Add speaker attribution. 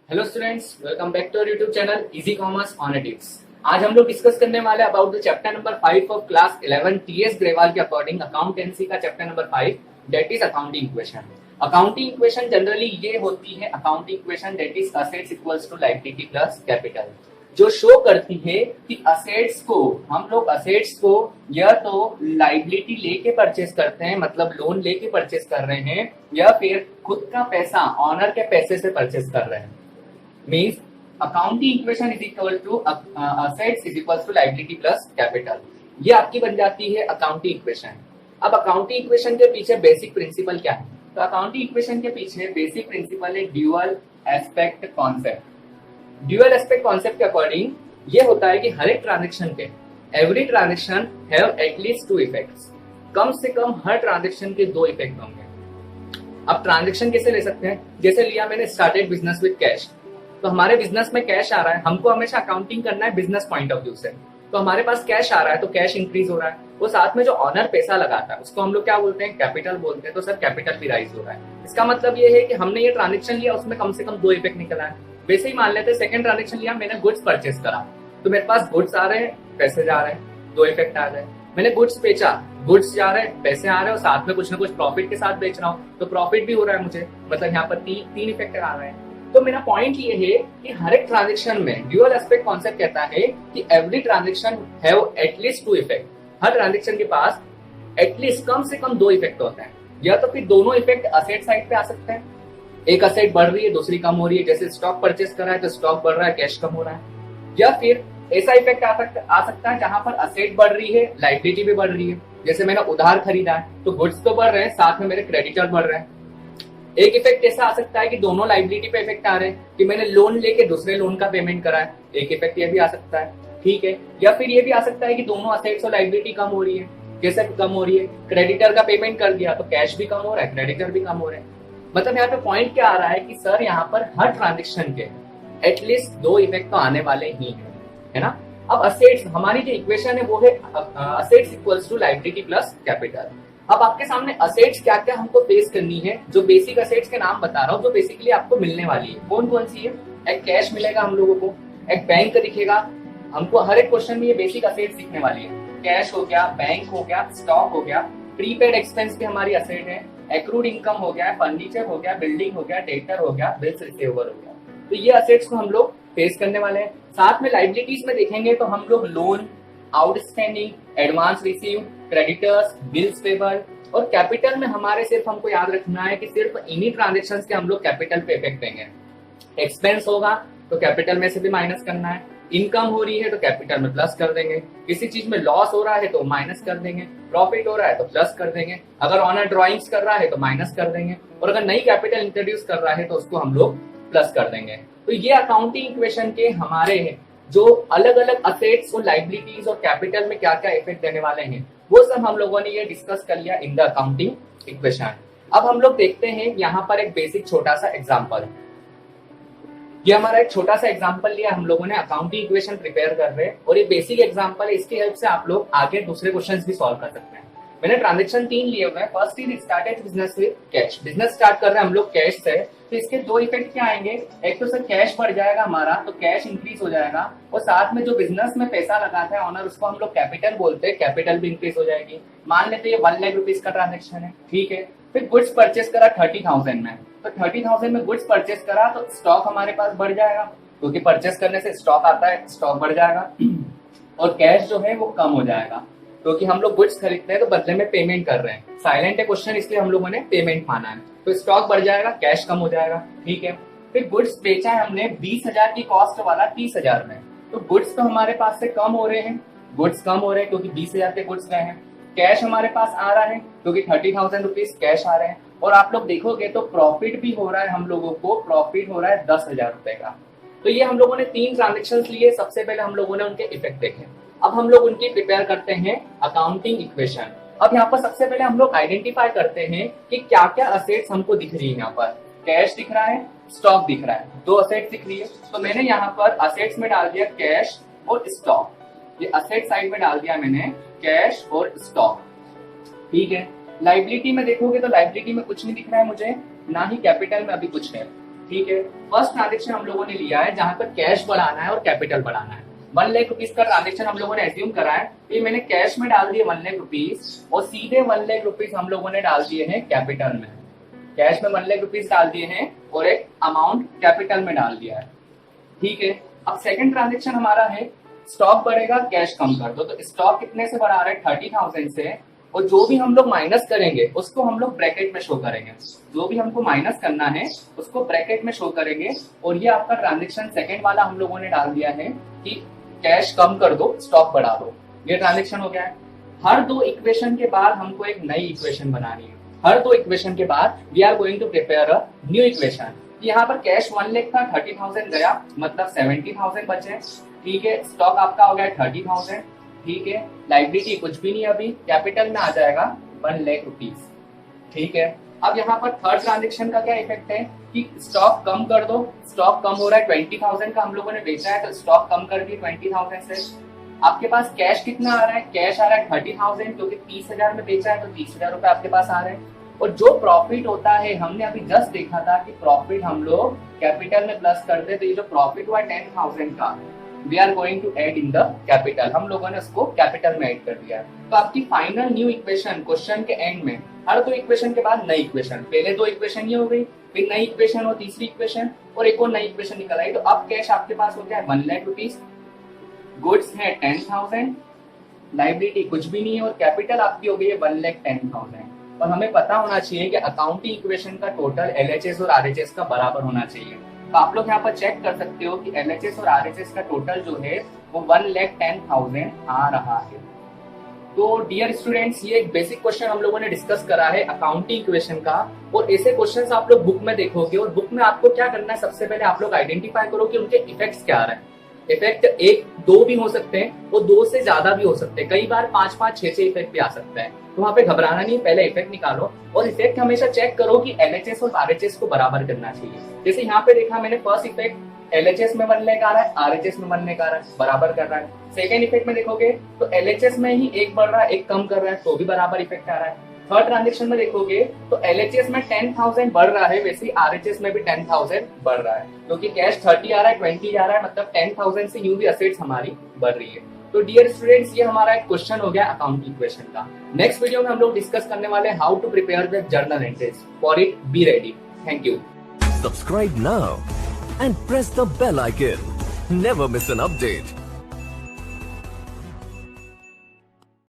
Speaker 1: Hello students, welcome back to YouTube channel easy commerce on tips. आज हम लोग discuss करने वाले about the chapter number 5 of class 11 TS Grewal के according accountancy का chapter number 5 that is accounting equation. Accounting equation generally ये होती है accounting equation that is assets equals to liability plus capital, जो शो करती है कि असेट्स को या तो लायबिलिटी लेके परचेस करते हैं, मतलब लोन लेके परचेस कर रहे हैं, या फिर खुद का पैसा ऑनर के पैसे से परचेस कर रहे हैं। Means accounting equation is equal to assets is equal to liability plus capital. ये आपकी बन जाती है अकाउंटिंग इक्वेशन। अब अकाउंटिंग इक्वेशन के पीछे बेसिक प्रिंसिपल क्या है? तो अकाउंटिंग इक्वेशन के पीछे बेसिक प्रिंसिपल है dual aspect concept. Dual aspect concept के अकॉर्डिंग ये होता है कि हर एक ट्रांजेक्शन के every transaction have at least two effects. कम से कम हर ट्रांजेक्शन के दो इफेक्ट होंगे। अब ट्रांजेक्शन कैसे ले सकते हैं? जैसे लिया मैंने स्टार्टेड बिजनेस विद कैश, तो हमारे बिजनेस में कैश आ रहा है, हमको हमेशा अकाउंटिंग करना है बिजनेस पॉइंट ऑफ व्यू से। तो हमारे पास कैश आ रहा है तो कैश इंक्रीज हो रहा है, वो साथ में जो ऑनर पैसा लगाता है उसको हम लोग क्या बोलते हैं? कैपिटल बोलते हैं। तो सर कैपिटल भी राइज हो रहा है। इसका मतलब ये है कि हमने ये ट्रांजेक्शन लिया, उसमें कम से कम दो इफेक्ट निकला है। वैसे ही मान लेते हैं सेकंड ट्रांजेक्शन लिया, मैंने गुड्स परचेस करा, तो मेरे पास गुड्स आ रहे हैं, पैसे जा रहे हैं, दो इफेक्ट आ रहे हैं। मैंने गुड्स बेचा, गुड्स जा रहे हैं, पैसे आ रहे हैं, और साथ में कुछ ना कुछ प्रॉफिट के साथ बेच रहा हूँ तो प्रॉफिट भी हो रहा है मुझे, मतलब यहाँ पर तीन इफेक्ट आ रहे हैं। तो मेरा पॉइंट ये है कि हर एक ट्रांजेक्शन में ड्यूअल एस्पेक्ट कॉन्सेप्ट कहता है कि every transaction have at least to effect. Her transaction के पास एटलीस्ट कम से कम दो इफेक्ट होते हैं, या तो फिर दोनों इफेक्ट असेट साइड पे आ सकते हैं, एक असेट बढ़ रही है दूसरी कम हो रही है, जैसे स्टॉक परचेस कर रहा है तो स्टॉक बढ़ रहा है कैश कम हो रहा है, या फिर ऐसा इफेक्ट आ सकता है जहां पर असेट बढ़ रही है लायबिलिटी भी बढ़ रही है। जैसे मैंने उधार खरीदा है तो गुड्स तो बढ़ रहे हैं, साथ में मेरे क्रेडिटर बढ़ रहे हैं। एक इफेक्ट ऐसा आ सकता है कि दोनों लायबिलिटी पे इफेक्ट आ रहे हैं कि मैंने लोन लेके दूसरे लोन का पेमेंट करा है, एक इफेक्ट ये भी आ सकता है, ठीक है। या फिर ये भी आ सकता है कि दोनों असेट्स और लायबिलिटी कम हो रही है। कैसे कम हो रही है? क्रेडिटर का पेमेंट कर दिया तो कैश भी कम हो रहा है, क्रेडिटर भी कम हो रहे हैं। मतलब यहाँ पे पॉइंट क्या आ रहा है कि सर यहाँ पर हर ट्रांजेक्शन के एटलीस्ट दो इफेक्ट तो आने वाले ही है ना। अब असेट्स, हमारी जो इक्वेशन है वो है assets equals to liability plus capital. अब आपके सामने असेट्स क्या क्या हमको फेस करनी है, जो बेसिक असेट्स के नाम बता रहा हूँ, जो बेसिकली आपको मिलने वाली है। कौन कौन सी है? एक कैश मिलेगा हम लोगों को, एक बैंक दिखेगा हमको, हर एक क्वेश्चन में ये बेसिक असेट्स दिखने वाली है। कैश हो गया, बैंक हो गया, स्टॉक हो गया, प्रीपेड एक्सपेंस भी हमारी असेट है, एक्रूड इनकम हो गया, फर्नीचर हो गया, बिल्डिंग हो गया, डेटर हो गया, बिल्स रिसीवेबल हो गया। तो ये असेट्स को हम लोग फेस करने वाले हैं। साथ में लायबिलिटीज में देखेंगे तो हम लोग loan, outstanding, advance receive, creditors, bills payable, और कैपिटल में हमारे सिर्फ हमको याद रखना है कि सिर्फ इन्हीं ट्रांजेक्शन्स के हम लोग कैपिटल पे इफेक्ट देंगे। एक्सपेंस होगा तो कैपिटल में से भी माइनस करना है, इनकम हो रही है तो कैपिटल में प्लस कर देंगे, किसी चीज में लॉस हो रहा है तो माइनस कर देंगे, प्रॉफिट हो रहा है तो प्लस कर देंगे, अगर ऑनर ड्रॉइंग्स कर रहा है तो माइनस कर देंगे, और अगर नई कैपिटल इंट्रोड्यूस कर रहा है तो उसको हम लोग प्लस कर देंगे। तो ये अकाउंटिंग इक्वेशन के हमारे जो अलग अलग असेट्स और लायबिलिटीज और कैपिटल में क्या क्या इफेक्ट देने वाले हैं वो सब हम लोगों ने ये डिस्कस कर लिया इन द अकाउंटिंग इक्वेशन। अब हम लोग देखते हैं यहाँ पर एक बेसिक छोटा सा एग्जांपल। ये हमारा एक छोटा सा एग्जांपल लिया हम लोगों ने, अकाउंटिंग इक्वेशन प्रिपेयर कर रहे हैं, और ये बेसिक एग्जांपल है, इसकी हेल्प से आप लोग आगे दूसरे क्वेश्चंस भी सॉल्व कर सकते हैं। मैंने ट्रांजेक्शन 3 लिए हुए हैं। First is started business with cash, business start कर रहे हैं हम लोग कैश से, तो इसके दो इफेक्ट क्या आएंगे? एक तो सर कैश बढ़ जाएगा हमारा, तो कैश इंक्रीज हो जाएगा, और साथ में जो बिजनेस में पैसा लगाता है ऑनर उसको हम लोग कैपिटल बोलते हैं, कैपिटल भी इंक्रीज हो जाएगी। मान लेते हैं ये 1 लाख रुपीज का ट्रांजेक्शन है, ठीक है। फिर गुड्स परचेस करा 30,000 में, तो 30,000 में गुड्स परचेस करा तो स्टॉक हमारे पास बढ़ जाएगा, क्योंकि परचेस करने से स्टॉक आता है, स्टॉक बढ़ जाएगा, और कैश जो है वो कम हो जाएगा, क्योंकि हम लोग गुड्स खरीदते हैं तो बदले में पेमेंट कर रहे हैं। साइलेंट है क्वेश्चन, इसलिए हम लोगों ने पेमेंट माना है। तो स्टॉक बढ़ जाएगा, कैश कम हो जाएगा, ठीक है। फिर गुड्स बेचा है हमने 20,000 की कॉस्ट वाला 30,000 में, तो गुड्स तो हमारे पास से कम हो रहे हैं, गुड्स कम हो रहे हैं क्योंकि 20,000 के गुड्स गए हैं। कैश हमारे पास आ रहा है क्योंकि 30,000 रुपीज कैश आ रहे हैं, और आप लोग देखोगे तो प्रॉफिट भी हो रहा है हम लोगों को, प्रॉफिट हो रहा है 10,000 रुपए का। तो ये हम लोगों ने 3 ट्रांजेक्शन लिए। सबसे पहले हम लोगों ने उनके इफेक्ट देखे, अब हम लोग उनकी प्रिपेयर करते हैं अकाउंटिंग इक्वेशन। अब यहाँ पर सबसे पहले हम लोग आइडेंटिफाई करते हैं कि क्या क्या असेट्स हमको दिख रही है। यहाँ पर कैश दिख रहा है, स्टॉक दिख रहा है, दो असेट्स दिख रही है, तो मैंने यहाँ पर असेट्स में डाल दिया कैश और स्टॉक। ये असेट साइड में डाल दिया मैंने कैश और स्टॉक, ठीक है। लायबिलिटी में देखोगे तो लायबिलिटी में कुछ नहीं दिख रहा है मुझे, ना ही कैपिटल में अभी कुछ है। ठीक है। फर्स्ट ट्रांजेक्शन हम लोगों ने लिया है जहां पर कैश बढ़ाना है और कैपिटल बढ़ाना है। 1 लाख रुपीज का ट्रांजेक्शन हम लोगों ने एज्यूम करा है, ये मैंने कैश में डाल दिए 1 लाख रुपीज और सीधे 1 लाख रुपीज हम लोगों ने डाल दिए हैं कैपिटल में। कैश में 1 लाख रुपीज डाल दिए हैं और एक अमाउंट कैपिटल में डाल दिया है, ठीक है। अब सेकंड ट्रांजेक्शन हमारा है स्टॉक बढ़ेगा कैश कम कर दो, तो स्टॉक कितने से बढ़ा रहे हैं 30,000 से, और जो भी हम लोग माइनस करेंगे उसको हम लोग ब्रैकेट में शो करेंगे, जो भी हमको माइनस करना है उसको ब्रैकेट में शो करेंगे। और ये आपका ट्रांजेक्शन सेकंड वाला हम लोगों ने डाल दिया है कि कैश कम कर दो स्टॉक बढ़ा दो, ये ट्रांजेक्शन हो गया है। हर दो इक्वेशन के बाद हमको एक नई इक्वेशन बनानी है, हर दो इक्वेशन के बाद we are going to prepare a new equation. यहाँ पर कैश 1 लाख था, 30,000 गया, मतलब 70,000 बचे, ठीक है। स्टॉक आपका हो गया 30,000, ठीक है। लायबिलिटी कुछ भी नहीं, अभी कैपिटल में आ जाएगा 1 लाख रुपीज, ठीक है। अब यहाँ पर थर्ड ट्रांजेक्शन का क्या इफेक्ट है कि स्टॉक कम कर दो, स्टॉक कम हो रहा है, 20,000 का हम लोगों ने बेचा है तो स्टॉक कम कर दी 20,000 से। आपके पास कैश कितना आ रहा है, कैश आ रहा है 30,000, क्योंकि 30,000 में बेचा है तो 30,000 रुपए आपके पास आ रहे हैं। और जो प्रॉफिट होता है, हमने अभी जस्ट देखा था कि प्रॉफिट हम लोग कैपिटल में प्लस करते, तो ये जो प्रॉफिट हुआ 10,000 का we are going to add in the capital, हम लोगों ने उसको कैपिटल में ऐड कर दिया। तो आपकी फाइनल न्यू इक्वेशन क्वेश्चन के एंड में हर दो इक्वेशन के बाद नई इक्वेशन, पहले दो इक्वेशन ये हो गई, फिर नई इक्वेशन और तीसरी इक्वेशन और एक और नई इक्वेशन निकल आई। तो अब कैश आपके पास हो गया 1 लाख रुपीज, गुड्स है 10,000, लायबिलिटी कुछ भी नहीं है और कैपिटल आपकी हो गई है 1,10,000। और हमें पता होना चाहिए कि अकाउंटिंग इक्वेशन का टोटल एलएचएस और आरएचएस का बराबर होना चाहिए। तो आप लोग यहाँ पर चेक कर सकते हो कि एलएचएस और आरएचएस का टोटल जो है वो 1,10,000 आ रहा है। तो डियर स्टूडेंट्स, ये एक बेसिक क्वेश्चन हम लोगों ने डिस्कस करा है अकाउंटिंग इक्वेशन का, और ऐसे क्वेश्चंस आप लोग बुक में देखोगे और बुक में आपको क्या करना है, सबसे पहले आप लोग आइडेंटिफाई करो कि उनके इफेक्ट्स क्या आ रहे हैं। इफेक्ट 1, 2 भी हो सकते हैं और 2 से ज्यादा भी हो सकते हैं, कई बार 5, 5, 6 इफेक्ट भी आ सकते हैं। तो वहां पे घबराना नहीं, पहले इफेक्ट निकालो और इफेक्ट हमेशा चेक करो कि एलएचएस और आरएचएस को बराबर करना चाहिए। जैसे यहाँ पे देखा मैंने, फर्स्ट इफेक्ट एलएचएस में 1 लाख आ रहा है, आरएचएस में 1 लाख आ रहा है, बराबर कर रहा है। सेकेंड इफेक्ट में देखोगे तो एलएचएस में ही एक बढ़ रहा है, एक कम कर रहा है, तो भी बराबर इफेक्ट आ रहा है। थर्ड ट्रांजेक्शन में देखोगे तो एलएचएस में 10,000 बढ़ रहा है, वैसे ही आरएचएस में भी 10,000 बढ़ रहा है, क्योंकि कैश 30 आ रहा है, 20 आ रहा है, मतलब 10,000 से यूं भी असेट्स हमारी बढ़ रही है। तो डियर स्टूडेंट्स, ये हमारा एक क्वेश्चन हो गया अकाउंटिंग इक्वेशन का। नेक्स्ट वीडियो में हम लोग डिस्कस करने वाले how to prepare the journal entries. For it be ready. Thank you.
Speaker 2: Subscribe now and press the bell icon. Never miss an update.